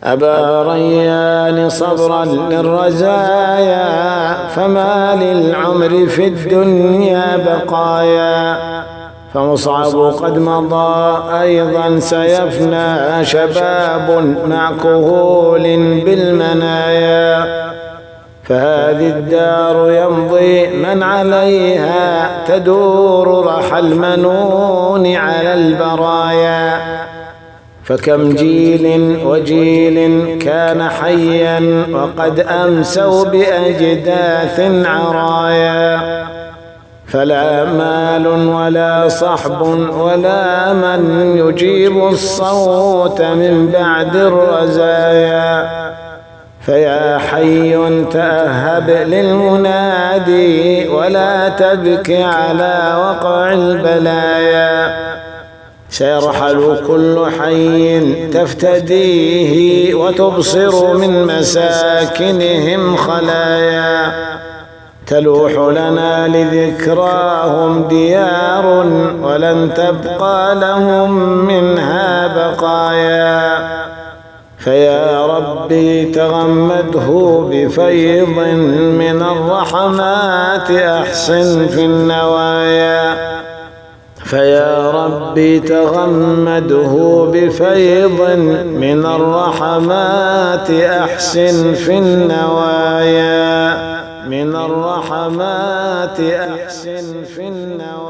أبا ريان صبرا للرزايا، فما للعمر في الدنيا بقايا. فمصعب قد مضى أيضا سيفنى، شباب مع كهول بالمنايا. فهذه الدار يمضي من عليها، تدور رحى المنون على البرايا. فكم جيل وجيل كان حيا، وقد أمسوا بأجداث عرايا. فلا مال ولا صحب ولا من يجيب الصوت من بعد الرزايا. فيا حي تأهب للمنادي، ولا تبكي على وقع البلايا. سيرحل كل حي تفتديه، وتبصر من مساكنهم خلايا. تلوح لنا لذكراهم ديار، ولن تبقى لهم منها بقايا. فيا ربي تغمده بفيض من الرحمات، أحسن في النوايا. فيا ربي تغمده بفيض من الرحمات، أحسن في النوايا. من الرحمات أحسن في النوايا.